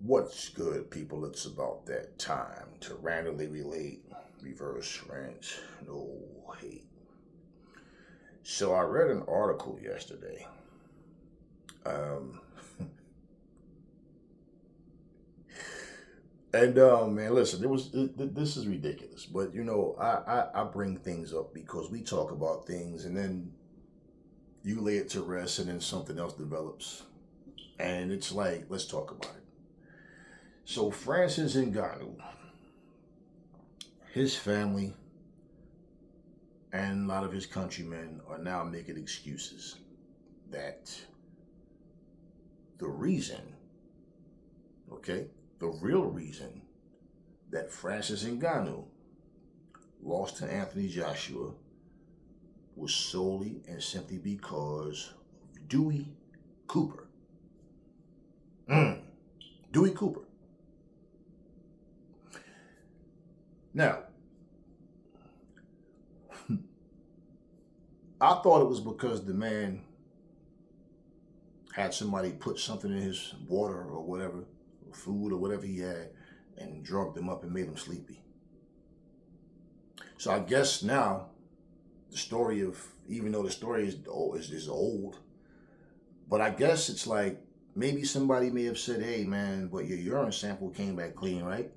What's good, people? It's about that time to randomly relate, reverse rant, no hate. So I read an article yesterday. Um, man, listen, this is ridiculous, but I bring things up because we talk about things and then you lay it to rest and then something else develops, and it's like, let's talk about it. So Francis Ngannou, his family, and a lot of his countrymen are now making excuses that the reason, the real reason that Francis Ngannou lost to Anthony Joshua was solely and simply because of Dewey Cooper. Dewey Cooper. Now, I thought it was because the man had somebody put something in his water or whatever, or food or whatever he had, and drugged him up and made him sleepy. So I guess now the story of, even though the story is old, but I guess it's like maybe somebody may have said, hey man, but your urine sample came back clean, right?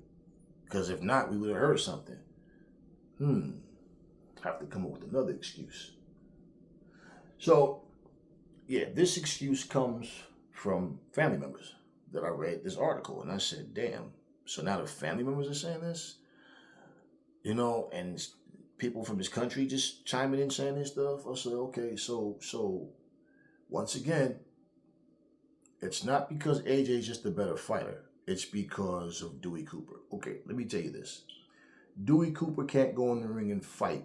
Because if not, we would have heard something. Have to come up with another excuse. So, yeah, this excuse comes from family members that I read this article. And I said, damn, so now the family members are saying this? And people from this country just chiming in saying this stuff. I said, okay, so once again, it's not because AJ is just a better fighter. It's because of Dewey Cooper. Okay, let me tell you this. Dewey Cooper can't go in the ring and fight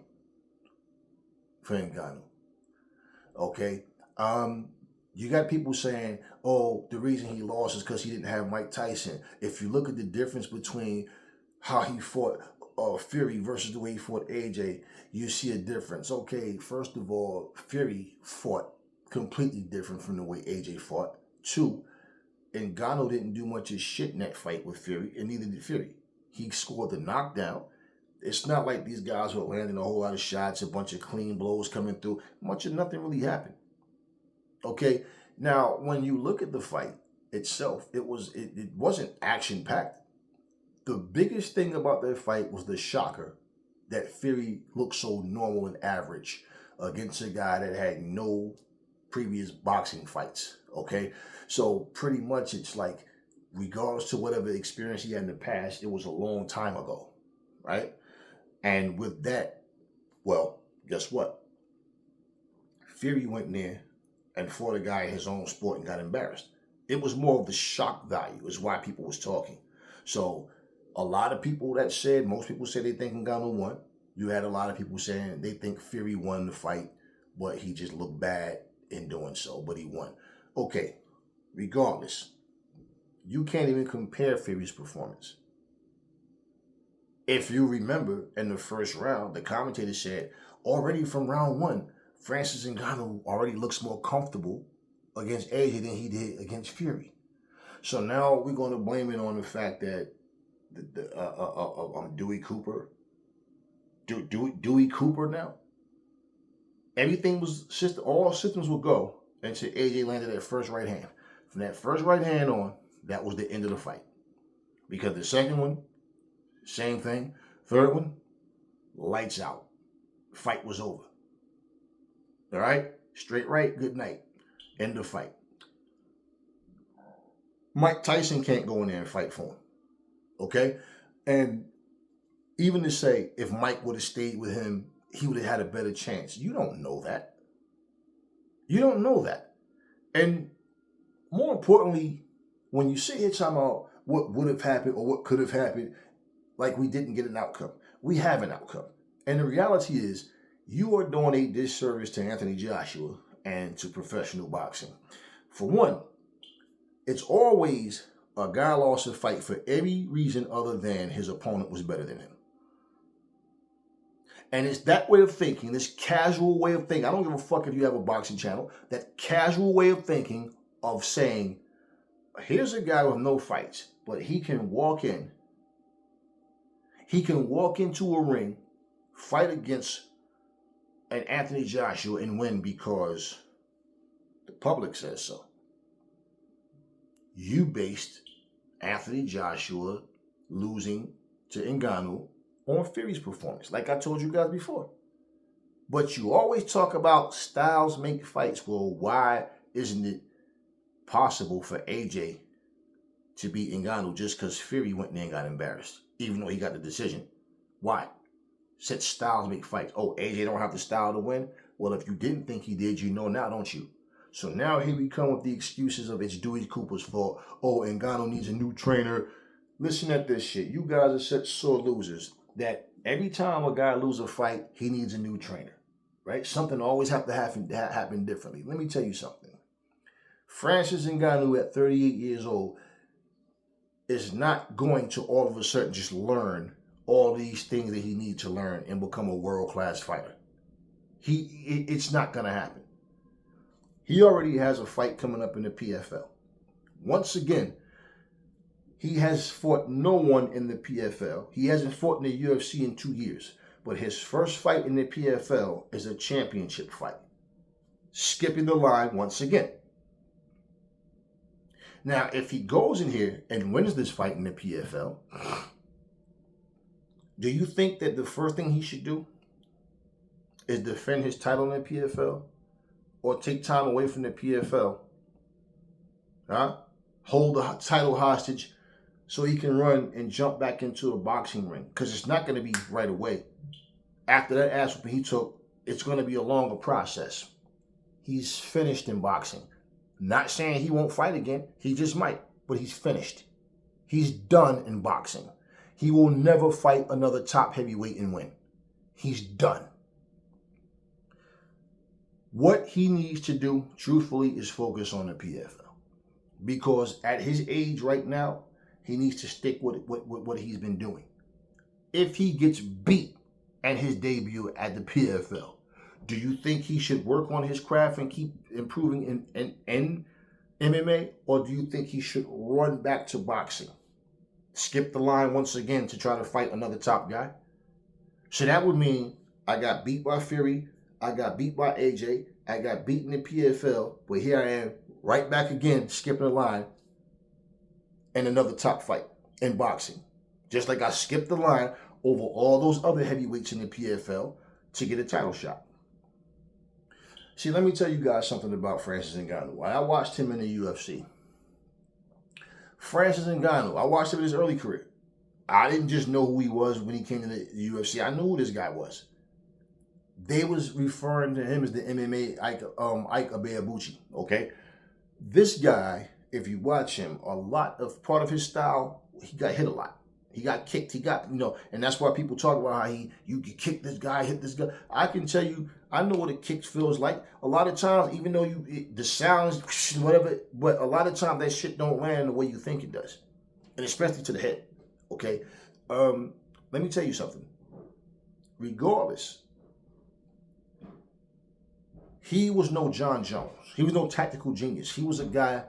for Ngannou. Okay? You got people saying, oh, the reason he lost is because he didn't have Mike Tyson. If you look at the difference between how he fought Fury versus the way he fought AJ, you see a difference. Okay, first of all, Fury fought completely different from the way AJ fought. Two, Ngannou didn't do much of shit in that fight with Fury, and neither did Fury. He scored the knockdown. It's not like these guys were landing a whole lot of shots, a bunch of clean blows coming through. Much of nothing really happened. Okay, now when you look at the fight itself, it wasn't action-packed. The biggest thing about that fight was the shocker that Fury looked so normal and average against a guy that had no previous boxing fights. Okay, so pretty much it's like, regardless to whatever experience he had in the past, it was a long time ago, right? And with that, well, guess what? Fury went in there and fought a guy in his own sport and got embarrassed. It was more of the shock value is why people was talking. So a lot of people that said, most people said they think Ngannou won. You had a lot of people saying they think Fury won the fight, but he just looked bad in doing so, but he won. Okay, regardless, you can't even compare Fury's performance. If you remember, in the first round, the commentator said, already from round one, Francis Ngannou already looks more comfortable against AJ than he did against Fury. So now we're going to blame it on the fact that Dewey Cooper, Dewey Cooper now, everything was, all systems would go until AJ landed that first right hand. From that first right hand on, that was the end of the fight. Because the second one, same thing. Third one, lights out. Fight was over. All right? Straight right, good night. End of fight. Mike Tyson can't go in there and fight for him. Okay? And even to say, if Mike would have stayed with him, he would have had a better chance. You don't know that. You don't know that. And more importantly, when you sit here talking about what would have happened or what could have happened, like we didn't get an outcome. We have an outcome. And the reality is, you are doing a disservice to Anthony Joshua and to professional boxing. For one, it's always a guy lost a fight for every reason other than his opponent was better than him. And it's that way of thinking, this casual way of thinking. I don't give a fuck if you have a boxing channel. That casual way of thinking of saying, here's a guy with no fights. but he can walk in. He can walk into a ring, fight against an Anthony Joshua and win because the public says so. You based Anthony Joshua losing to Ngannou on Fury's performance, like I told you guys before. But you always talk about styles make fights. Well, why isn't it possible for AJ to beat Ngannou just because Fury went in there and got embarrassed, even though he got the decision? Why? Said styles make fights. Oh, AJ don't have the style to win? Well, if you didn't think he did, you know now, don't you? So now here we come with the excuses of it's Dewey Cooper's fault. Oh, Ngannou needs a new trainer. Listen at this shit. You guys are such sore losers that every time a guy loses a fight, he needs a new trainer, right? Something always have to happen differently. Let me tell you something. Francis Ngannou at 38 years old is not going to all of a sudden just learn all these things that he needs to learn and become a world-class fighter. It's not going to happen. He already has a fight coming up in the PFL. Once again, he has fought no one in the PFL. He hasn't fought in the UFC in 2 years. But his first fight in the PFL is a championship fight. Skipping the line once again. Now, if he goes in here and wins this fight in the PFL, do you think that the first thing he should do is defend his title in the PFL? Or take time away from the PFL? Hold the title hostage so he can run and jump back into a boxing ring. Because it's not going to be right away. After that ass whooping he took, it's going to be a longer process. He's finished in boxing. Not saying he won't fight again. He just might. But he's finished. He's done in boxing. He will never fight another top heavyweight and win. He's done. What he needs to do, truthfully, is focus on the PFL. Because at his age right now, he needs to stick with what he's been doing. If he gets beat at his debut at the PFL, do you think he should work on his craft and keep improving in MMA? Or do you think he should run back to boxing? Skip the line once again to try to fight another top guy? So that would mean I got beat by Fury, I got beat by AJ, I got beaten in PFL, but here I am right back again, skipping the line in another top fight in boxing. Just like I skipped the line over all those other heavyweights in the PFL to get a title shot. See, let me tell you guys something about Francis Ngannou. I watched him in the UFC. Francis Ngannou, I watched him in his early career. I didn't just know who he was when he came to the UFC. I knew who this guy was. They was referring to him as the MMA Ike Abeabuchi, okay? This guy, if you watch him, part of his style, he got hit a lot. He got kicked. He got, and that's why people talk about how you can kick this guy, hit this guy. I can tell you, I know what a kick feels like. A lot of times, even though the sounds, whatever, but a lot of times that shit don't land the way you think it does. And especially to the head, okay? Let me tell you something. Regardless, he was no John Jones. He was no tactical genius. He was a guy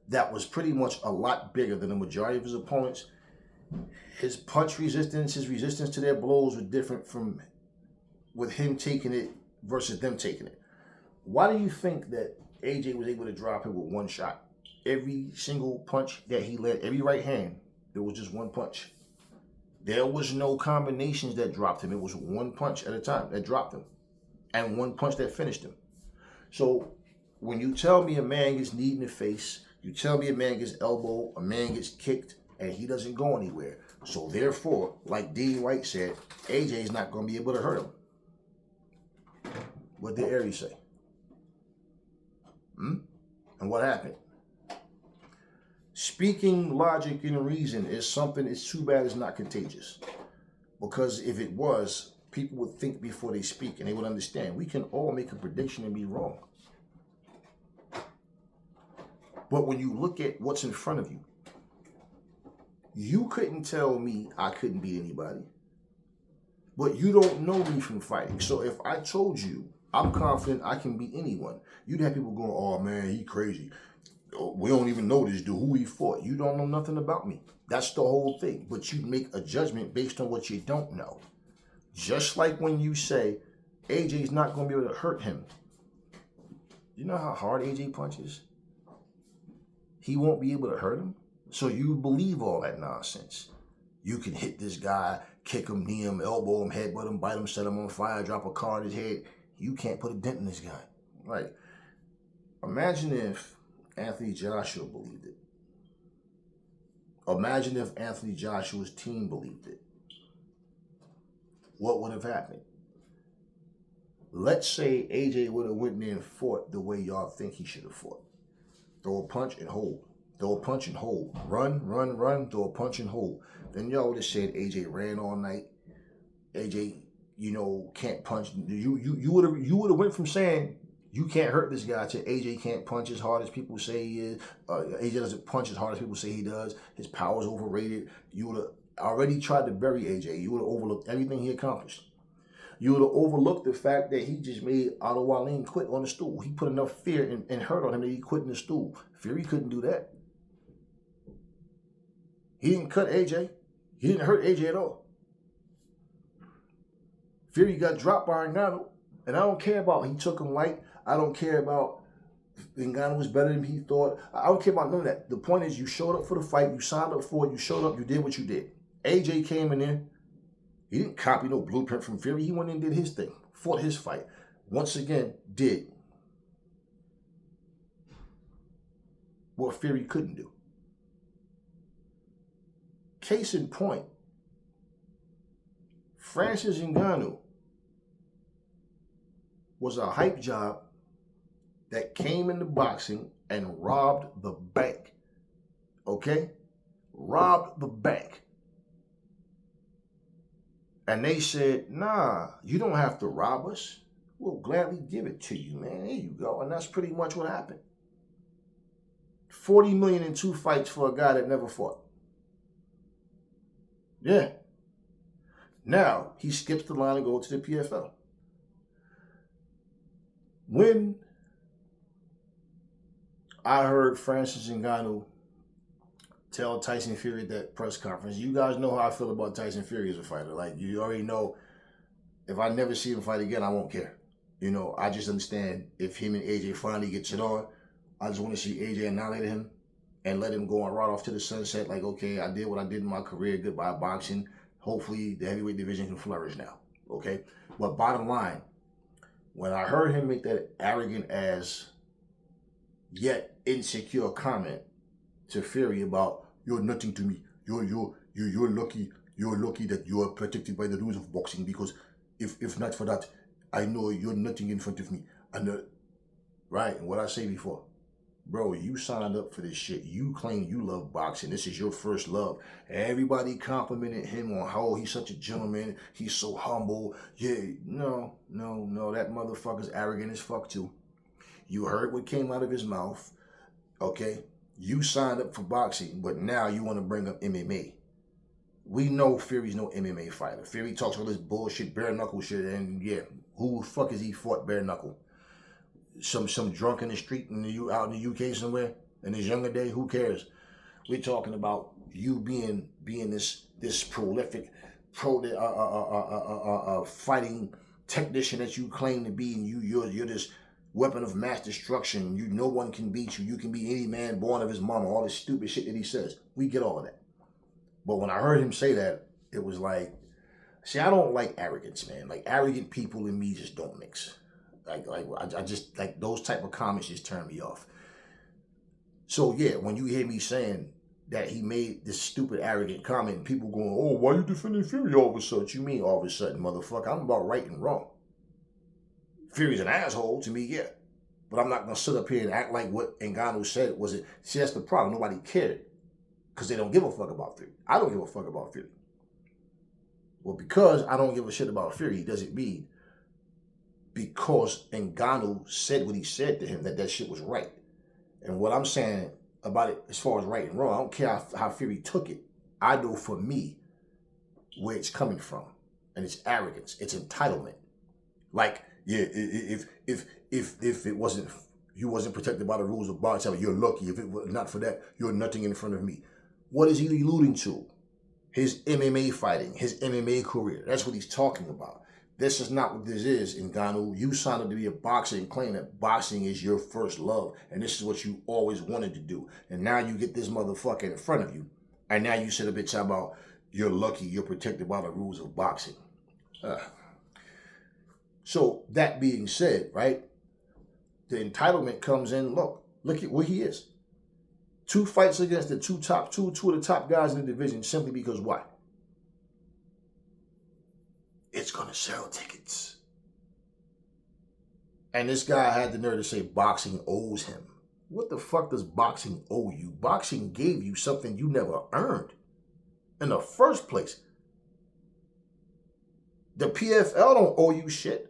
that was pretty much a lot bigger than the majority of his opponents. His punch resistance, his resistance to their blows were different from with him taking it versus them taking it. Why do you think that AJ was able to drop him with one shot? Every single punch that he led, every right hand, it was just one punch. There was no combinations that dropped him. It was one punch at a time that dropped him. And one punch that finished him. So when you tell me a man gets kneed in the face, you tell me a man gets elbowed, a man gets kicked, and he doesn't go anywhere. So therefore, like Dean White said, AJ is not going to be able to hurt him. What did Aries say? And what happened? Speaking logic and reason is something, it's too bad it's not contagious. Because if it was, people would think before they speak and they would understand. We can all make a prediction and be wrong. But when you look at what's in front of you, you couldn't tell me I couldn't beat anybody. But you don't know me from fighting. So if I told you I'm confident I can beat anyone, you'd have people going, oh man, he crazy. We don't even know this dude, who he fought. You don't know nothing about me. That's the whole thing. But you make a judgment based on what you don't know. Just like when you say AJ's not going to be able to hurt him. You know how hard AJ punches? He won't be able to hurt him. So you believe all that nonsense. You can hit this guy, kick him, knee him, elbow him, headbutt him, bite him, set him on fire, drop a car in his head. You can't put a dent in this guy. Right. Imagine if Anthony Joshua believed it. Imagine if Anthony Joshua's team believed it. What would have happened? Let's say AJ would have went in there and fought the way y'all think he should have fought. Throw a punch and hold. Throw a punch and hold. Run, run, run, throw a punch and hold. Then y'all would have said AJ ran all night. AJ, can't punch. You would have went from saying you can't hurt this guy to AJ can't punch as hard as people say he is. AJ doesn't punch as hard as people say he does. His power's overrated. You would have already tried to bury AJ. You would have overlooked everything he accomplished. You would have overlooked the fact that he just made Otto Wallin quit on the stool. He put enough fear and hurt on him that he quit in the stool. Fury couldn't do that. He didn't cut AJ. He didn't hurt AJ at all. Fury got dropped by Ngannou, and I don't care about he took him light. I don't care about Ngannou was better than he thought. I don't care about none of that. The point is you showed up for the fight. You signed up for it. You showed up. You did what you did. AJ came in there. He didn't copy no blueprint from Fury. He went in and did his thing. Fought his fight. Once again, did what Fury couldn't do. Case in point, Francis Ngannou was a hype job that came into boxing and robbed the bank. Okay? Robbed the bank. And they said, nah, you don't have to rob us. We'll gladly give it to you, man. There you go. And that's pretty much what happened. $40 million in 2 fights for a guy that never fought. Yeah. Now, he skips the line and goes to the PFL. When I heard Francis Ngannou tell Tyson Fury at that press conference, you guys know how I feel about Tyson Fury as a fighter. Like, you already know, if I never see him fight again, I won't care. I just understand if him and AJ finally gets it on, I just want to see AJ annihilate him and let him go on right off to the sunset. Like, okay, I did what I did in my career. Goodbye, boxing. Hopefully, the heavyweight division can flourish now. Okay? But bottom line, when I heard him make that arrogant ass, yet insecure comment to Fury about, you're nothing to me. You're lucky. You're lucky that you are protected by the rules of boxing, because if not for that, I know you're nothing in front of me. And right, and what I say before, bro, you signed up for this shit. You claim you love boxing. This is your first love. Everybody complimented him on how he's such a gentleman. He's so humble. Yeah, no. That motherfucker's arrogant as fuck too. You heard what came out of his mouth. Okay? You signed up for boxing, but now you want to bring up MMA. We know Fury's no MMA fighter. Fury talks all this bullshit, bare knuckle shit, and yeah, who the fuck has he fought bare knuckle? Some drunk in the street out in the UK somewhere in his younger day? Who cares? We're talking about you being this prolific fighting technician that you claim to be, and you're this weapon of mass destruction. No one can beat you. You can be any man born of his mama. All this stupid shit that he says. We get all of that. But when I heard him say that, it was like, see, I don't like arrogance, man. Like, arrogant people and me just don't mix. I just, like, those type of comments just turn me off. So, yeah, when you hear me saying that he made this stupid, arrogant comment, and people going, oh, why you defending Fury all of a sudden? You mean all of a sudden, motherfucker? I'm about right and wrong. Fury's an asshole to me, yeah. But I'm not going to sit up here and act like what Ngannou said was it. See, that's the problem. Nobody cared because they don't give a fuck about Fury. I don't give a fuck about Fury. Well, because I don't give a shit about Fury, doesn't mean because Ngannou said what he said to him that shit was right. And what I'm saying about it as far as right and wrong, I don't care how Fury took it. I know for me where it's coming from. And it's arrogance. It's entitlement. Like, yeah, if it wasn't, you wasn't protected by the rules of boxing. You're lucky. If it were not for that, you're nothing in front of me. What is he alluding to? His MMA fighting, his MMA career. That's what he's talking about. This is not what this is, Ngannou. You signed up to be a boxer and claim that boxing is your first love, and this is what you always wanted to do. And now you get this motherfucker in front of you, and now you sit a bitch about you're lucky, you're protected by the rules of boxing. So that being said, right, the entitlement comes in. Look at where he is. 2 fights against the two of the top guys in the division, simply because why? It's gonna sell tickets. And this guy had the nerve to say boxing owes him. What the fuck does boxing owe you? Boxing gave you something you never earned in the first place. The PFL don't owe you shit.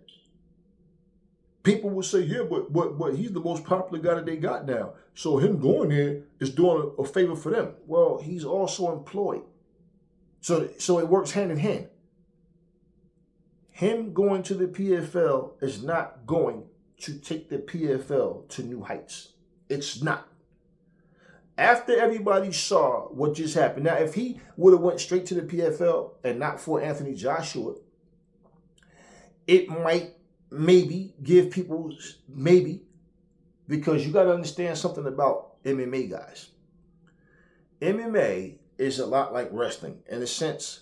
People will say, yeah, but he's the most popular guy that they got now. So him going there is doing a favor for them. Well, he's also employed. So it works hand in hand. Him going to the PFL is not going to take the PFL to new heights. It's not. After everybody saw what just happened. Now, if he would have went straight to the PFL and not for Anthony Joshua, it might maybe give people, because you got to understand something about MMA guys. MMA is a lot like wrestling in a sense.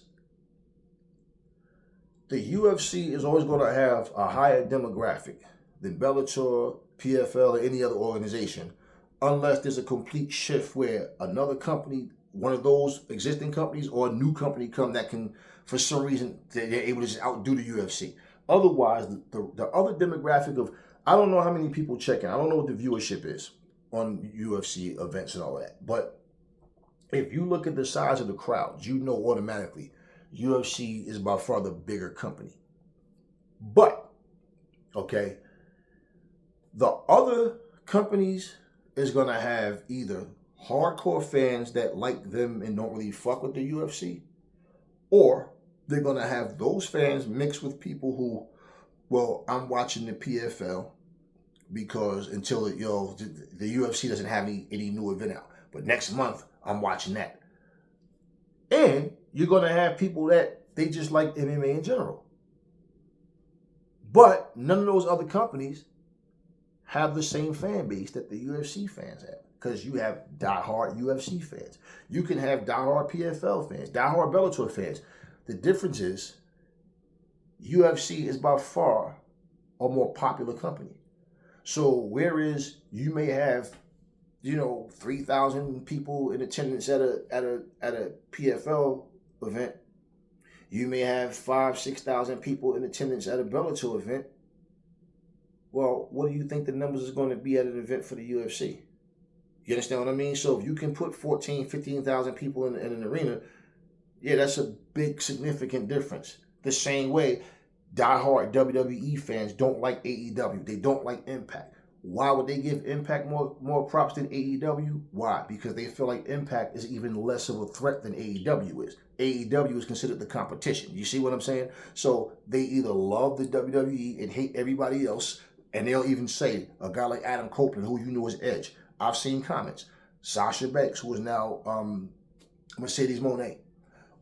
The UFC is always going to have a higher demographic than Bellator, PFL, or any other organization, unless there's a complete shift where another company, one of those existing companies or a new company come that can, for some reason, they're able to just outdo the UFC. Otherwise, the other demographic of, I don't know how many people check in. I don't know what the viewership is on UFC events and all that. But if you look at the size of the crowds, you know automatically UFC is by far the bigger company. But, okay, the other companies is going to have either hardcore fans that like them and don't really fuck with the UFC, or they're going to have those fans mixed with people who, well, I'm watching the PFL because until the UFC doesn't have any new event out. But next month, I'm watching that. And you're going to have people that they just like MMA in general. But none of those other companies have the same fan base that the UFC fans have. Because you have diehard UFC fans. You can have diehard PFL fans, diehard Bellator fans. The difference is UFC is by far a more popular company. So whereas you may have, 3,000 people in attendance at a PFL event, you may have 5,000-6,000 people in attendance at a Bellator event. Well, what do you think the numbers is going to be at an event for the UFC? You understand what I mean? So if you can put 14,000, 15,000 people in an arena, yeah, that's a big, significant difference. The same way diehard WWE fans don't like AEW. They don't like Impact. Why would they give Impact more props than AEW? Why? Because they feel like Impact is even less of a threat than AEW is. AEW is considered the competition. You see what I'm saying? So they either love the WWE and hate everybody else, and they'll even say, a guy like Adam Copeland, who you know is Edge. I've seen comments. Sasha Banks, who is now Mercedes Moné.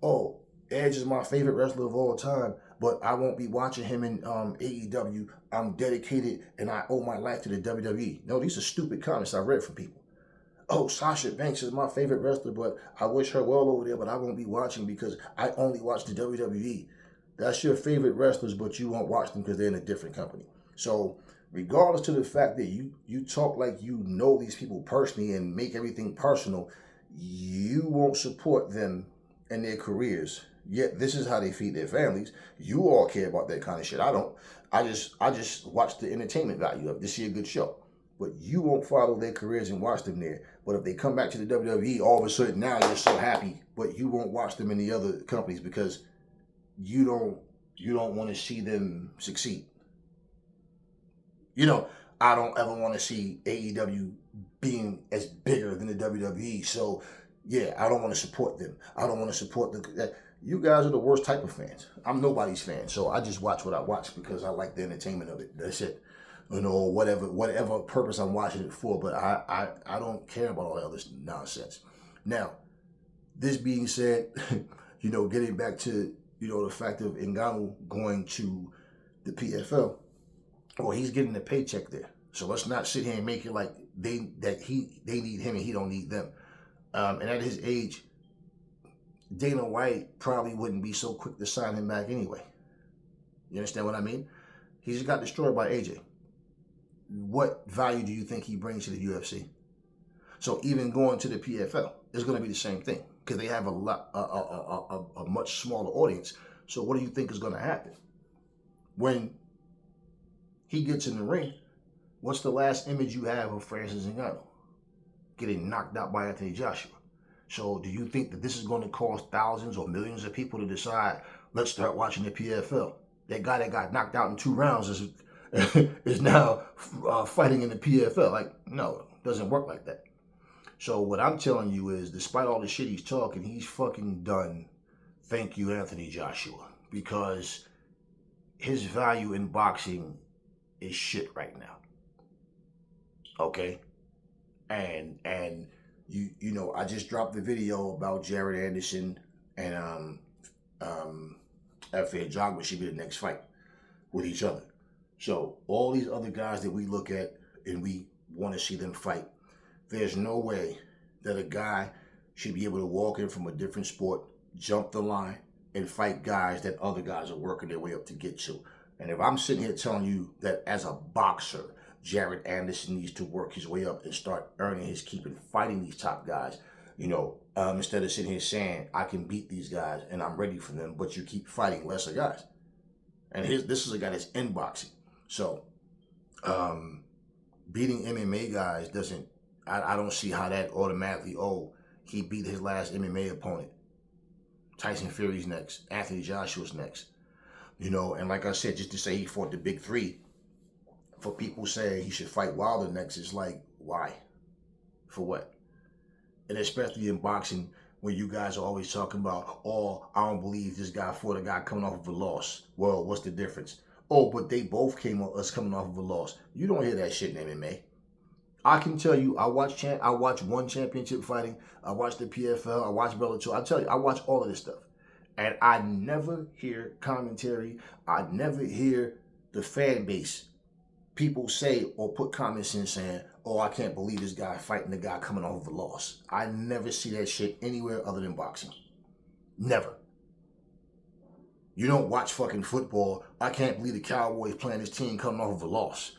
Oh, Edge is my favorite wrestler of all time, but I won't be watching him in AEW. I'm dedicated and I owe my life to the WWE. No, these are stupid comments I read from people. Oh, Sasha Banks is my favorite wrestler, but I wish her well over there, but I won't be watching because I only watch the WWE. That's your favorite wrestlers, but you won't watch them because they're in a different company. So regardless to the fact that you talk like you know these people personally and make everything personal, you won't support them and their careers. Yet this is how they feed their families. You all care about that kind of shit. I don't. I just watch the entertainment value of it to see a good show. But you won't follow their careers and watch them there. But if they come back to the WWE, all of a sudden now you're so happy. But you won't watch them in the other companies because you don't want to see them succeed. I don't ever want to see AEW being as bigger than the WWE. So yeah, I don't want to support them. I don't want to support the. You guys are the worst type of fans. I'm nobody's fan, so I just watch what I watch because I like the entertainment of it. That's it. you know, whatever purpose I'm watching it for. But I don't care about all that other nonsense. Now, this being said, you know, getting back to, you know, the fact of Ngannou going to the PFL, well, he's getting a paycheck there. So let's not sit here and make it like they need him and he don't need them. And at his age, Dana White probably wouldn't be so quick to sign him back anyway. You understand what I mean? He just got destroyed by AJ. What value do you think he brings to the UFC? So even going to the PFL is going to be the same thing because they have a much smaller audience. So what do you think is going to happen when he gets in the ring? What's the last image you have of Francis Ngannou? Getting knocked out by Anthony Joshua. So do you think that this is going to cause thousands or millions of people to decide, let's start watching the PFL? That guy that got knocked out in 2 rounds is now fighting in the PFL. Like, no, it doesn't work like that. So what I'm telling you is, despite all the shit he's talking, he's fucking done. Thank you, Anthony Joshua, because his value in boxing is shit right now. Okay? And you know, I just dropped the video about Jared Anderson and F.A. Jogba should be the next fight with each other. So all these other guys that we look at and we want to see them fight, there's no way that a guy should be able to walk in from a different sport, jump the line, and fight guys that other guys are working their way up to get to. And if I'm sitting here telling you that as a boxer, Jared Anderson needs to work his way up and start earning his keep and fighting these top guys, you know, instead of sitting here saying, I can beat these guys and I'm ready for them, but you keep fighting lesser guys. And this is a guy that's in boxing. So beating MMA guys doesn't, I don't see how that automatically, oh, he beat his last MMA opponent. Tyson Fury's next. Anthony Joshua's next. You know, and like I said, just to say he fought the big 3, for people saying he should fight Wilder next, is like, why? For what? And especially in boxing, when you guys are always talking about, oh, I don't believe this guy fought a guy coming off of a loss. Well, what's the difference? Oh, but they both came on us coming off of a loss. You don't hear that shit in MMA. I can tell you, I watch one championship fighting. I watch the PFL. I watch Bellator. I tell you, I watch all of this stuff. And I never hear commentary. I never hear the fan base, people say or put comments in saying, oh, I can't believe this guy fighting the guy coming off of a loss. I never see that shit anywhere other than boxing. Never. You don't watch fucking football. I can't believe the Cowboys playing this team coming off of a loss.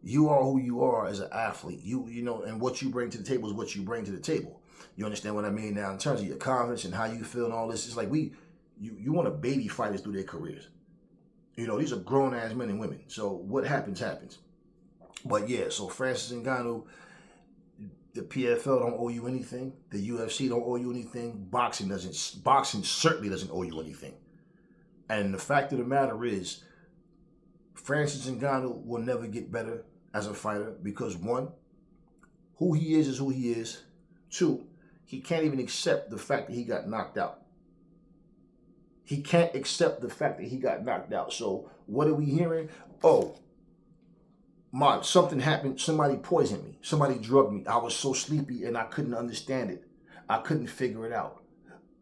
You are who you are as an athlete. You know, and what you bring to the table is what you bring to the table. You understand what I mean? Now, in terms of your confidence and how you feel and all this, it's like you want to baby fighters through their careers. You know, these are grown-ass men and women. So what happens, happens. But yeah, so Francis Ngannou, the PFL don't owe you anything. The UFC don't owe you anything. Boxing certainly doesn't owe you anything. And the fact of the matter is, Francis Ngannou will never get better as a fighter because 1, who he is who he is. 2, he can't even accept the fact that he got knocked out. He can't accept the fact that he got knocked out. So what are we hearing? Oh, something happened. Somebody poisoned me. Somebody drugged me. I was so sleepy and I couldn't understand it. I couldn't figure it out.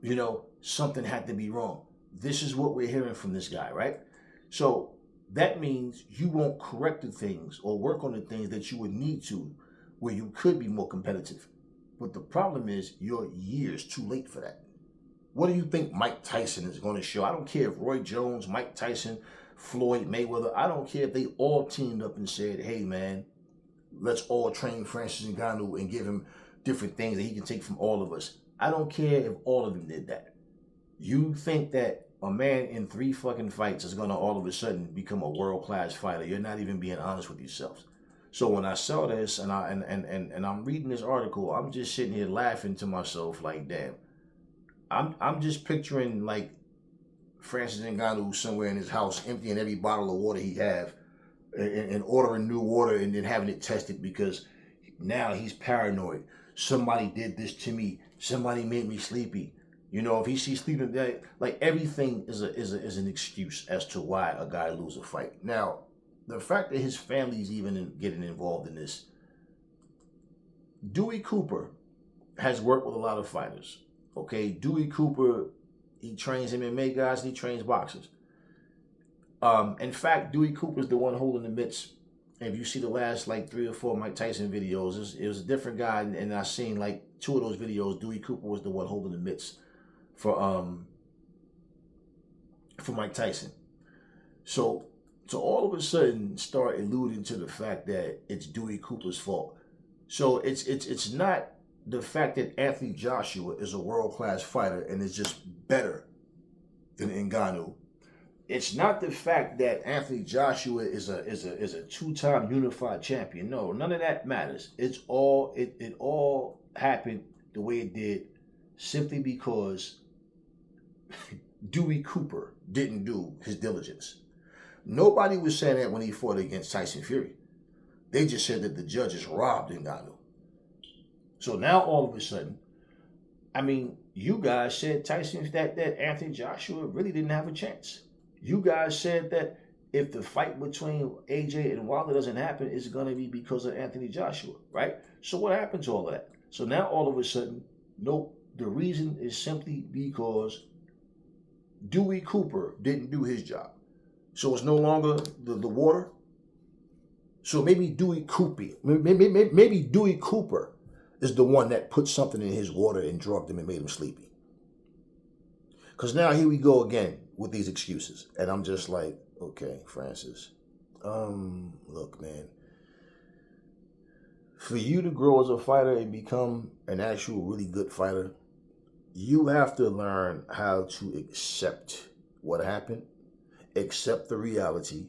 You know, something had to be wrong. This is what we're hearing from this guy, right? So that means you won't correct the things or work on the things that you would need to, where you could be more competitive. But the problem is you're years too late for that. What do you think Mike Tyson is going to show? I don't care if Roy Jones, Mike Tyson, Floyd Mayweather, I don't care if they all teamed up and said, hey man, let's all train Francis Ngannou and give him different things that he can take from all of us. I don't care if all of them did that. You think that a man in 3 fucking fights is going to all of a sudden become a world-class fighter. You're not even being honest with yourselves. So when I saw this and I'm reading this article, I'm just sitting here laughing to myself like, damn. I'm just picturing like Francis Ngannou somewhere in his house emptying every bottle of water he have and ordering new water and then having it tested because now he's paranoid. Somebody did this to me. Somebody made me sleepy. You know, if he sees sleeping, like everything is an excuse as to why a guy loses a fight. Now, the fact that his family's even getting involved in this. Dewey Cooper has worked with a lot of fighters. Okay, Dewey Cooper, he trains MMA guys and he trains boxers. In fact, Dewey Cooper's the one holding the mitts. If you see the last like 3 or 4 Mike Tyson videos, it was a different guy, and I seen like 2 of those videos. Dewey Cooper was the one holding the mitts for Mike Tyson. So all of a sudden start alluding to the fact that it's Dewey Cooper's fault. So it's not the fact that Anthony Joshua is a world-class fighter and is just better than Ngannou. It's not the fact that Anthony Joshua is a 2-time unified champion. No, none of that matters. It all happened the way it did simply because Dewey Cooper didn't do his diligence. Nobody was saying that when he fought against Tyson Fury. They just said that the judges robbed Ngannou. So now all of a sudden, I mean, you guys said that Anthony Joshua really didn't have a chance. You guys said that if the fight between AJ and Wilder doesn't happen, it's going to be because of Anthony Joshua, right? So what happened to all of that? So now all of a sudden, nope, the reason is simply because Dewey Cooper didn't do his job. So it's no longer the water. So maybe Dewey Cooper is the one that put something in his water and drugged him and made him sleepy. Because now here we go again with these excuses. And I'm just like, okay, Francis, look, man, for you to grow as a fighter and become an actual really good fighter, you have to learn how to accept what happened, accept the reality.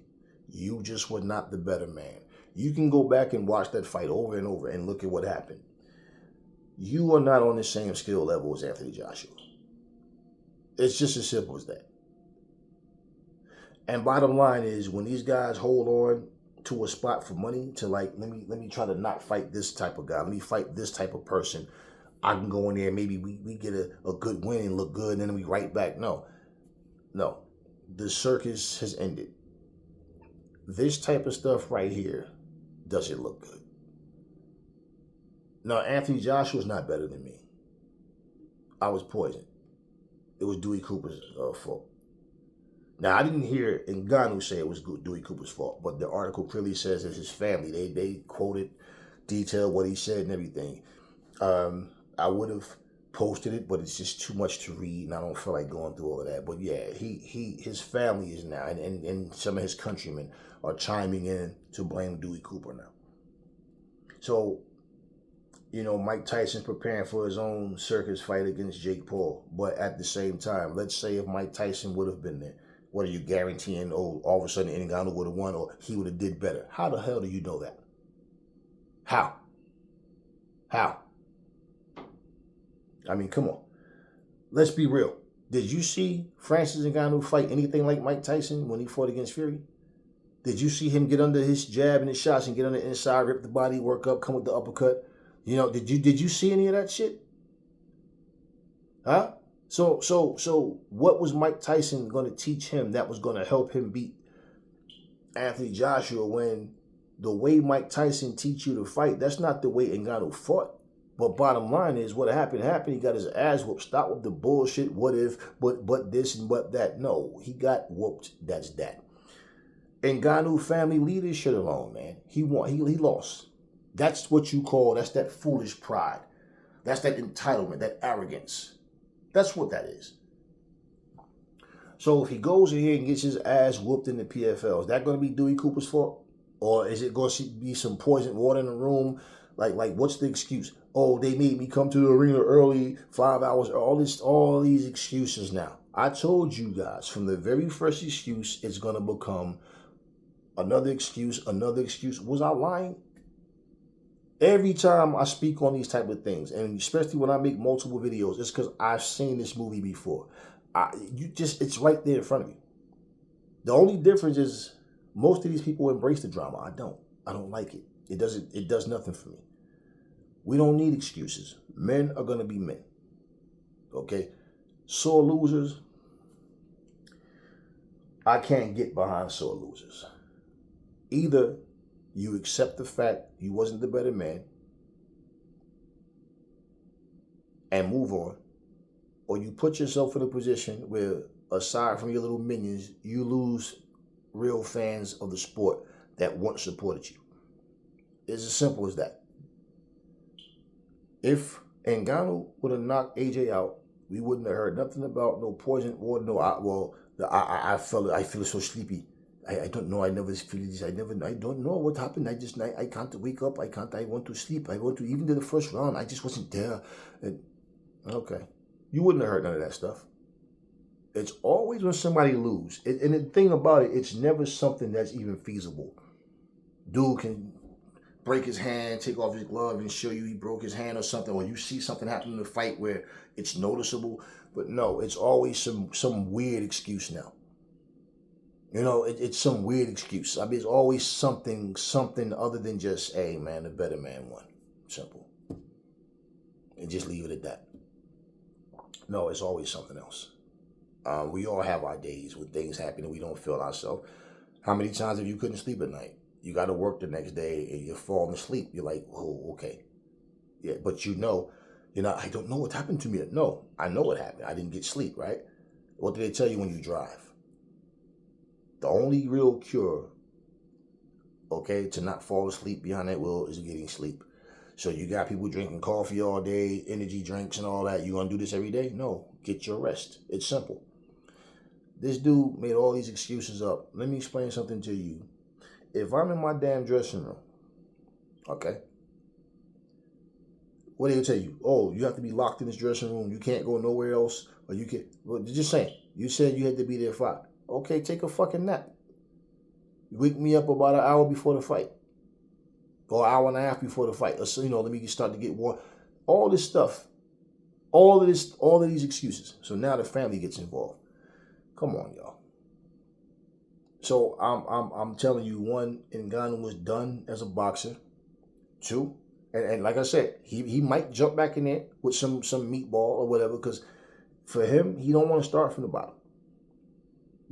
You just were not the better man. You can go back and watch that fight over and over and look at what happened. You are not on the same skill level as Anthony Joshua. It's just as simple as that. And bottom line is, when these guys hold on to a spot for money, to like, let me try to not fight this type of guy. Let me fight this type of person. I can go in there, maybe we get a good win and look good, and then we right back. No. The circus has ended. This type of stuff right here doesn't look good. Now, Anthony Joshua's not better than me. I was poisoned. It was Dewey Cooper's fault. Now, I didn't hear Ngannou say it was Dewey Cooper's fault, but the article clearly says it's his family. They quoted, detailed what he said and everything. I would have posted it, but it's just too much to read, and I don't feel like going through all of that. But yeah, his family is now, and some of his countrymen are chiming in to blame Dewey Cooper now. So, you know, Mike Tyson's preparing for his own circus fight against Jake Paul. But at the same time, let's say if Mike Tyson would have been there, what are you guaranteeing? Oh, all of a sudden Ngannou would have won, or he would have did better? How the hell do you know that? How? I mean, come on. Let's be real. Did you see Francis Ngannou fight anything like Mike Tyson when he fought against Fury? Did you see him get under his jab and his shots and get on the inside, rip the body, work up, come with the uppercut? You know, did you see any of that shit? Huh? So what was Mike Tyson going to teach him that was going to help him beat Anthony Joshua, when the way Mike Tyson teach you to fight, that's not the way Ngannou fought? But bottom line is, what happened. He got his ass whooped. Stop with the bullshit. What if, but this and but that. No, he got whooped. That's that. Ngannou family, leave this shit alone, man. He won. He lost. That's what you call, that's that foolish pride. That's that entitlement, that arrogance. That's what that is. So if he goes in here and gets his ass whooped in the PFL, is that going to be Dewey Cooper's fault? Or is it going to be some poisoned water in the room? Like what's the excuse? Oh, they made me come to the arena early, 5 hours, all these excuses now. I told you guys from the very first excuse, it's going to become another excuse. Was I lying? Every time I speak on these type of things, and especially when I make multiple videos, it's because I've seen this movie before. It's right there in front of you. The only difference is most of these people embrace the drama. I don't like it. It does nothing for me. We don't need excuses. Men are going to be men. Okay? Sore losers, I can't get behind sore losers. Either you accept the fact you wasn't the better man and move on, or you put yourself in a position where, aside from your little minions, you lose real fans of the sport that once supported you. It's as simple as that. If Ngannou would have knocked AJ out, we wouldn't have heard nothing about no poison water. No, I feel so sleepy. I don't know. I never feel this. I don't know what happened. I can't wake up. I want to sleep. I want to, even in the first round, I just wasn't there. Okay. You wouldn't have heard none of that stuff. It's always when somebody lose. And the thing about it, it's never something that's even feasible. Dude can break his hand, take off his glove, and show you he broke his hand or something, or you see something happen in the fight where it's noticeable. But no, it's always some weird excuse now. You know, it's some weird excuse. I mean, it's always something other than just, hey, man, the better man won. Simple. And just leave it at that. No, it's always something else. We all have our days when things happen and we don't feel ourselves. How many times have you couldn't sleep at night? You got to work the next day and you're falling asleep. You're like, oh, okay. Yeah, but you know, I don't know what happened to me. No, I know what happened. I didn't get sleep, right? What do they tell you when you drive? The only real cure, okay, to not fall asleep behind that wheel is getting sleep. So you got people drinking coffee all day, energy drinks and all that. You gonna do this every day? No, get your rest. It's simple. This dude made all these excuses up. Let me explain something to you. If I'm in my damn dressing room, okay, what do they tell you? Oh, you have to be locked in this dressing room. You can't go nowhere else, or you can. Well, just saying. You said you had to be there at 5. Okay, take a fucking nap. Wake me up about an hour before the fight, or an hour and a half before the fight. So, let me start to get warm. All this stuff, all of these excuses. So now the family gets involved. Come on, y'all. So I'm telling you, 1, Ngannou was done as a boxer. 2, and like I said, he might jump back in there with some meatball or whatever, because for him, he don't want to start from the bottom.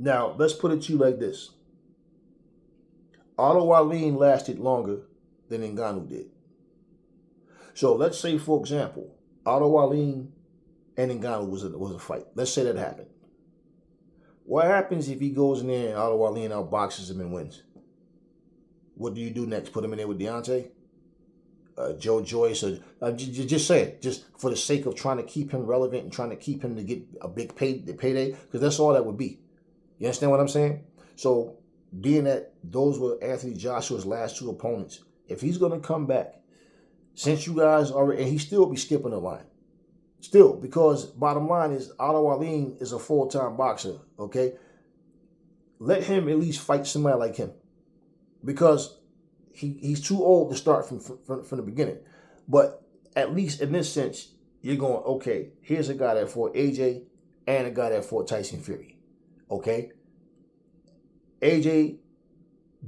Now, let's put it to you like this. Otto Wallin lasted longer than Ngannou did. So let's say, for example, Otto Wallin and Ngannou was a fight. Let's say that happened. What happens if he goes in there and Otto Wallin outboxes him and wins? What do you do next? Put him in there with Deontay? Joe Joyce? Or, just say it. Just for the sake of trying to keep him relevant and trying to keep him to get a big payday? Because that's all that would be. You understand what I'm saying? So, being that those were Anthony Joshua's last 2 opponents, if he's going to come back, since you guys already, and he still be skipping the line. Still, because bottom line is Otto Wallin is a full-time boxer, okay? Let him at least fight somebody like him. Because he's too old to start from the beginning. But at least in this sense, you're going, okay, here's a guy that fought AJ and a guy that fought Tyson Fury. Okay, AJ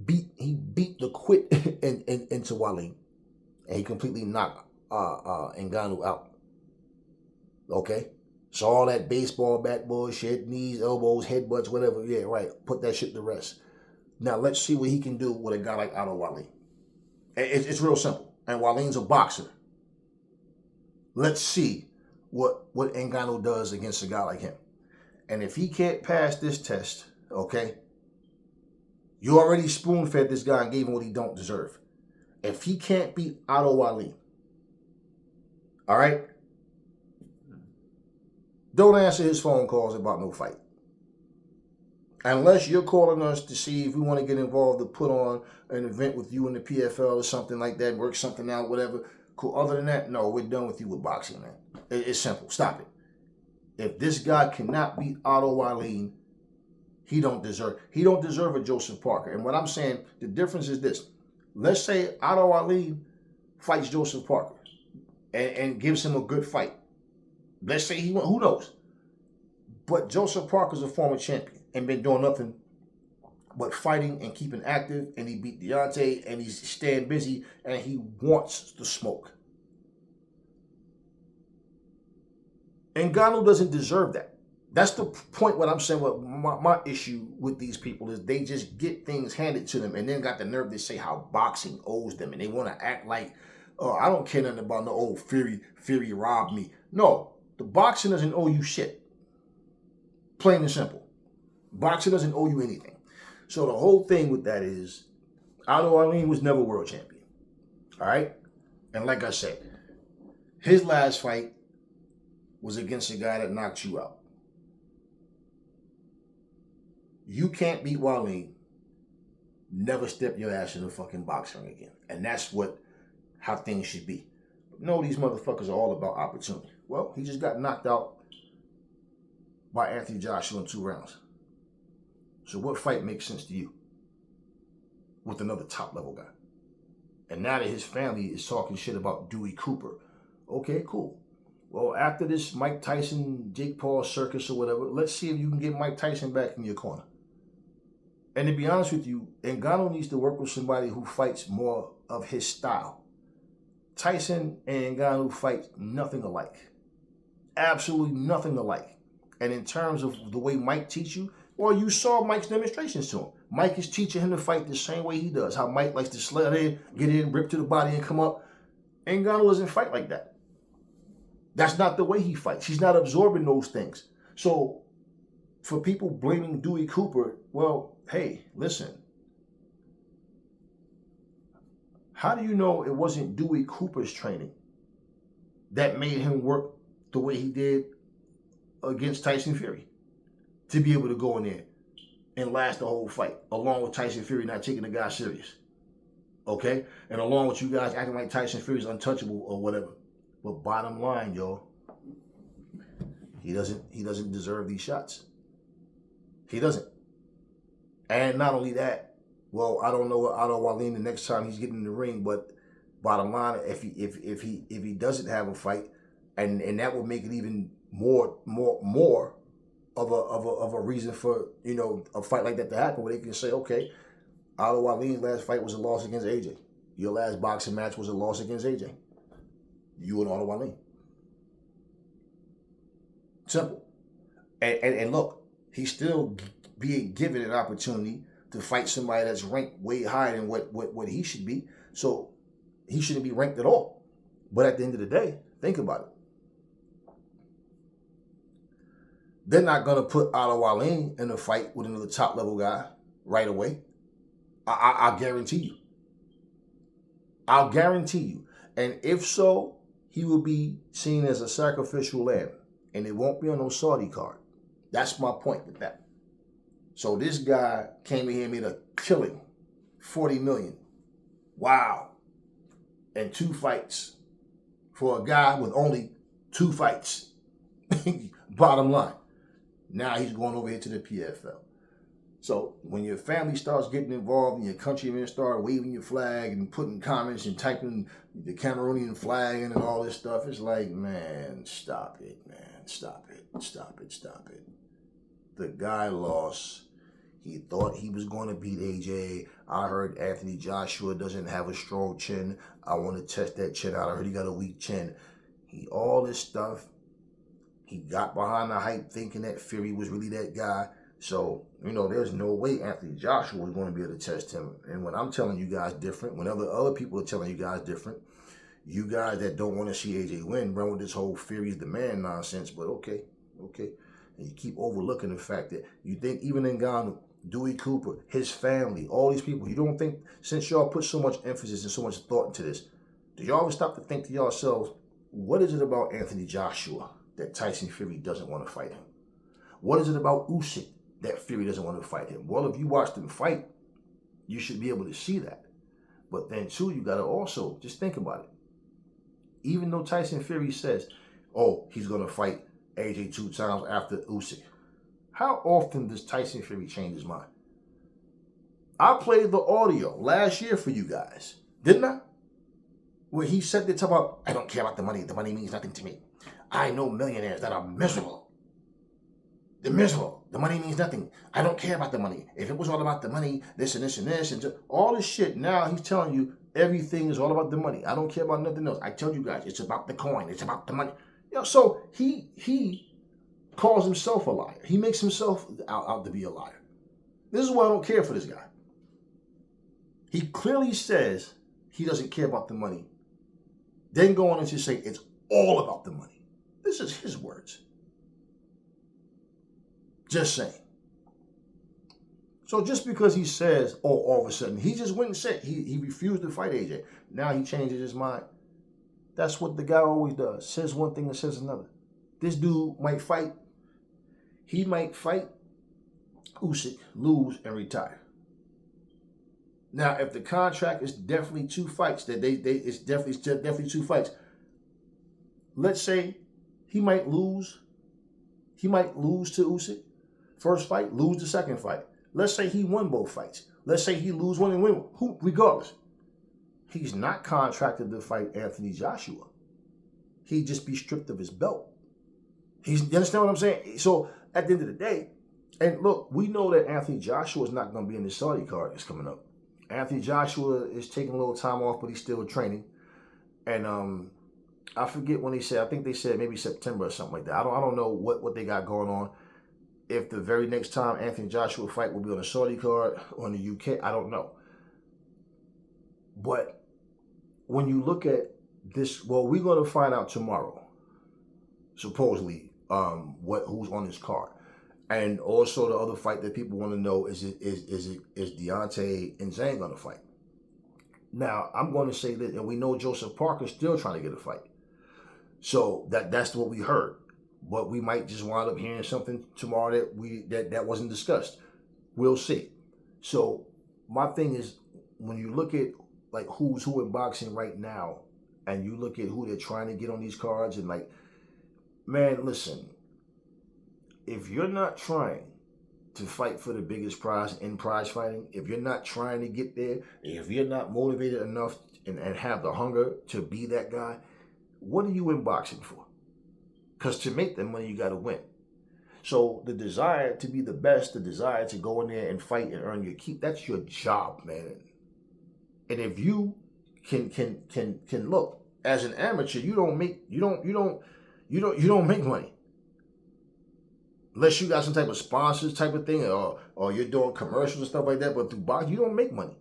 beat the quit into Wallin, and he completely knocked Ngannou out. Okay, so all that baseball bat bullshit, knees, elbows, headbutts, whatever. Yeah, right. Put that shit to rest. Now let's see what he can do with a guy like Otto Wallin. It's real simple, and Wallin's a boxer. Let's see what Ngannou does against a guy like him. And if he can't pass this test, okay, you already spoon-fed this guy and gave him what he don't deserve. If he can't beat Otto Wallin, all right, don't answer his phone calls about no fight. Unless you're calling us to see if we want to get involved to put on an event with you in the PFL or something like that, work something out, whatever. Cool. Other than that, no, we're done with you with boxing, man. It's simple. Stop it. If this guy cannot beat Otto Wallin, he don't deserve a Joseph Parker. And what I'm saying, the difference is this. Let's say Otto Wallin fights Joseph Parker and gives him a good fight. Let's say he won, who knows? But Joseph Parker's a former champion and been doing nothing but fighting and keeping active, and he beat Deontay, and he's staying busy, and he wants the smoke. Ngannou doesn't deserve that. That's the point. What I'm saying, what my issue with these people is they just get things handed to them and then got the nerve to say how boxing owes them. And they want to act like, oh, I don't care nothing about no old Fury robbed me. No, the boxing doesn't owe you shit. Plain and simple. Boxing doesn't owe you anything. So the whole thing with that is, Aldo Arlene was never world champion. All right? And like I said, his last fight was against a guy that knocked you out. You can't beat Waleed. Never step your ass in the fucking boxing again. And that's how things should be. But no, these motherfuckers are all about opportunity. Well, he just got knocked out by Anthony Joshua in 2 rounds. So what fight makes sense to you with another top level guy? And now that his family is talking shit about Dewey Cooper. Okay, cool. Well, after this Mike Tyson, Jake Paul circus or whatever, let's see if you can get Mike Tyson back in your corner. And to be honest with you, Ngannou needs to work with somebody who fights more of his style. Tyson and Ngannou fight nothing alike. Absolutely nothing alike. And in terms of the way Mike teach you, well, you saw Mike's demonstrations to him. Mike is teaching him to fight the same way he does. How Mike likes to slide in, get in, rip to the body, and come up. Ngannou doesn't fight like that. That's not the way he fights. He's not absorbing those things. So for people blaming Dewey Cooper, well, hey, listen. How do you know it wasn't Dewey Cooper's training that made him work the way he did against Tyson Fury? To be able to go in there and last the whole fight, along with Tyson Fury not taking the guy serious. Okay? And along with you guys acting like Tyson Fury is untouchable or whatever. But bottom line, y'all, he doesn't deserve these shots. He doesn't. And not only that, well, I don't know what Aldo Arlene the next time he's getting in the ring, but bottom line, if he doesn't have a fight, and that would make it even more of a reason for, you know, a fight like that to happen, where they can say, okay, Aldo Arlene's last fight was a loss against AJ. Your last boxing match was a loss against AJ. You and Aldo Arlene. Simple. And look, he's still being given an opportunity to fight somebody that's ranked way higher than what he should be. So he shouldn't be ranked at all. But at the end of the day, think about it. They're not going to put Aldo Arlene in a fight with another top level guy right away. I guarantee you. I'll guarantee you. And if so, he will be seen as a sacrificial lamb. And it won't be on no Saudi card. That's my point with that. So this guy came in here and made a killing. 40 million. Wow. And 2 fights. For a guy with only 2 fights. Bottom line. Now he's going over here to the PFL. So when your family starts getting involved and your countrymen start waving your flag and putting comments and typing the Cameroonian flag in and all this stuff, it's like, man, stop it, man. Stop it. Stop it. Stop it. The guy lost. He thought he was going to beat AJ. I heard Anthony Joshua doesn't have a strong chin. I want to test that chin out. I heard he got a weak chin. All this stuff. He got behind the hype thinking that Fury was really that guy. So, you know, there's no way Anthony Joshua was going to be able to test him. And when I'm telling you guys different, when other people are telling you guys different, you guys that don't want to see AJ win run with this whole Fury's the man nonsense. But okay. And you keep overlooking the fact that you think even Ngannou, Dewey Cooper, his family, all these people, you don't think, since y'all put so much emphasis and so much thought into this, do y'all ever stop to think to yourselves, what is it about Anthony Joshua that Tyson Fury doesn't want to fight him? What is it about Usyk that Fury doesn't want to fight him? Well, if you watch them fight, you should be able to see that. But then, too, you got to also just think about it. Even though Tyson Fury says, oh, he's going to fight AJ 2 times after Usyk, how often does Tyson Fury change his mind? I played the audio last year for you guys, didn't I? Where he said to talk about, I don't care about the money. The money means nothing to me. I know millionaires that are miserable. They're miserable. The money means nothing. I don't care about the money. If it was all about the money, this and this and this, and all this shit, now he's telling you everything is all about the money. I don't care about nothing else. I tell you guys, it's about the coin. It's about the money. You know, so he calls himself a liar. He makes himself out to be a liar. This is why I don't care for this guy. He clearly says he doesn't care about the money. Then go on and just say it's all about the money. This is his words. Just saying. So just because he says, oh, all of a sudden, he just went and said he refused to fight AJ. Now he changes his mind. That's what the guy always does. Says one thing and says another. This dude might fight. He might fight Usyk, lose, and retire. Now, if the contract is definitely 2 fights, it's definitely 2 fights. Let's say he might lose. He might lose to Usyk. First fight, lose the second fight. Let's say he won both fights. Let's say he lose one and win one. Regardless, he's not contracted to fight Anthony Joshua. He'd just be stripped of his belt. You understand what I'm saying? So at the end of the day, and look, we know that Anthony Joshua is not going to be in the Saudi card that's coming up. Anthony Joshua is taking a little time off, but he's still training. And I forget when they said. I think they said maybe September or something like that. I don't know what they got going on. If the very next time Anthony Joshua fight will be on the Saudi card or in the UK, I don't know. But when you look at this, well, we're going to find out tomorrow, supposedly, who's on this card. And also the other fight that people want to know is Deontay and Zhang going to fight? Now, I'm going to say that, and we know Joseph Parker's still trying to get a fight. So that's what we heard. But we might just wind up hearing something tomorrow that wasn't discussed. We'll see. So my thing is, when you look at like who's who in boxing right now, and you look at who they're trying to get on these cards, and like, man, listen, if you're not trying to fight for the biggest prize in prize fighting, if you're not trying to get there, if you're not motivated enough and have the hunger to be that guy, what are you in boxing for? Because to make that money, you got to win. So the desire to be the best, the desire to go in there and fight and earn your keep, that's your job, man. And if you can look, as an amateur, you don't make money. Unless you got some type of sponsors type of thing, or you're doing commercials and stuff like that, but through boxing, you don't make money.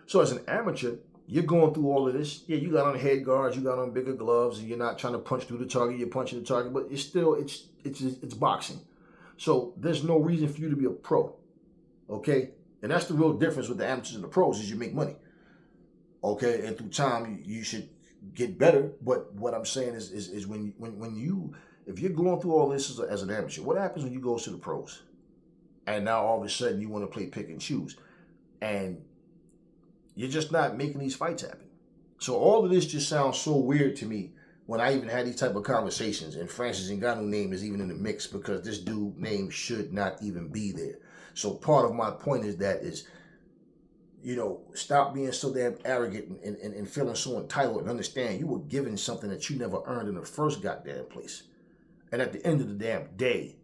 So as an amateur, you're going through all of this. Yeah, you got on head guards, you got on bigger gloves, and you're not trying to punch through the target. You're punching the target, but it's still it's boxing. So there's no reason for you to be a pro, okay? And that's the real difference with the amateurs and the pros is you make money, okay? And through time you should get better. But what I'm saying is when you if you're going through all this as an amateur, what happens when you go to the pros, and now all of a sudden you want to play pick and choose, and you're just not making these fights happen. So all of this just sounds so weird to me when I even had these type of conversations, and Francis Ngannou name is even in the mix because this dude name should not even be there. So part of my point is, stop being so damn arrogant and feeling so entitled, and understand you were given something that you never earned in the first goddamn place. And at the end of the damn day,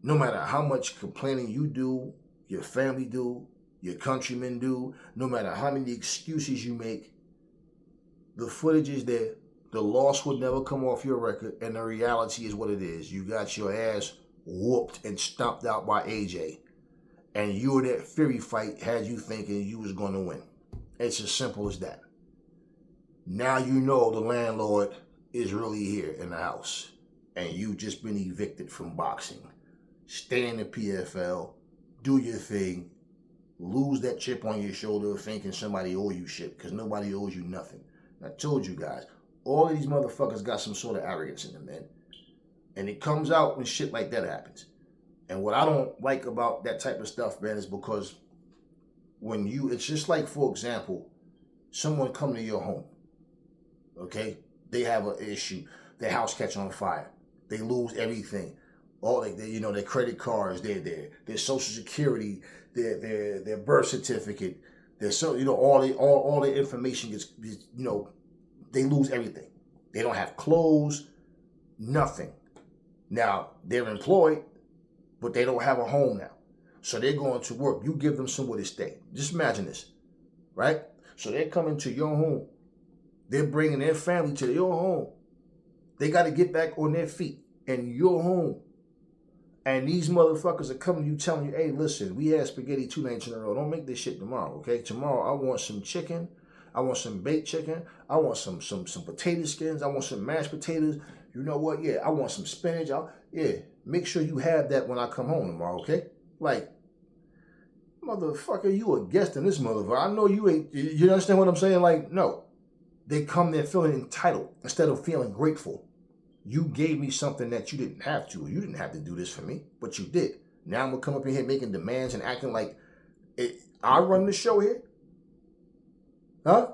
no matter how much complaining you do, your family do, your countrymen do, no matter how many excuses you make, the footage is there. The loss would never come off your record, and the reality is what it is. You got your ass whooped and stomped out by AJ, and you in that Fury fight had you thinking you was going to win. It's as simple as that. Now you know the landlord is really here in the house, and you've just been evicted from boxing. Stay in the PFL, do your thing, lose that chip on your shoulder thinking somebody owe you shit, because nobody owes you nothing. I told you guys, all of these motherfuckers got some sort of arrogance in them, man. And it comes out when shit like that happens. And what I don't like about that type of stuff, man, is because it's just like, for example, someone come to your home, okay? They have an issue. Their house catch on fire. They lose everything. All their credit cards, their social security, their birth certificate, all their information gets, they lose everything. They don't have clothes, nothing. Now, they're employed, but they don't have a home now. So they're going to work. You give them somewhere to stay. Just imagine this, right? So they're coming to your home. They're bringing their family to your home. They got to get back on their feet. in your home. And these motherfuckers are coming to you telling you, hey, listen, we had spaghetti 2 nights in a row. Don't make this shit tomorrow, okay? Tomorrow I want some chicken. I want some baked chicken. I want some potato skins. I want some mashed potatoes. You know what? Yeah, I want some spinach. Yeah, make sure you have that when I come home tomorrow, okay? Like, motherfucker, you a guest in this motherfucker. I know you ain't, you understand what I'm saying? Like, no. They come there feeling entitled instead of feeling grateful. You gave me something that you didn't have to. You didn't have to do this for me, but you did. Now I'm going to come up in here making demands and acting like I run the show here? Huh?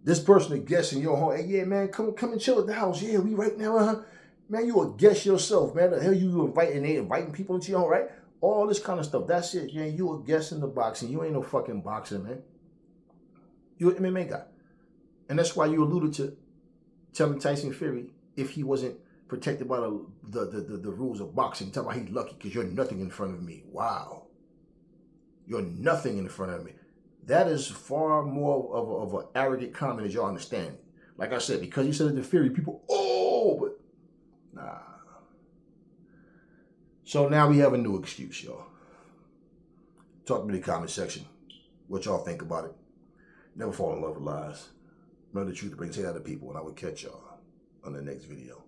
This person a guest in your home. Hey, yeah, man, come and chill at the house. Yeah, we right now. Man, you a guest yourself, man. The hell you inviting people into your home, right? All this kind of stuff. That's it, man. You a guest in the boxing. You ain't no fucking boxer, man. You an MMA guy. And that's why you alluded to telling Tyson Fury if he wasn't protected by the rules of boxing. Tell him he's lucky because you're nothing in front of me. Wow. You're nothing in front of me. That is far more of an arrogant comment as y'all understand. Like I said, because you said it to Fury, people, but nah. So now we have a new excuse, y'all. Talk to me in the comment section. What y'all think about it. Never fall in love with lies. Remember the truth to bring to other people, and I will catch y'all on the next video.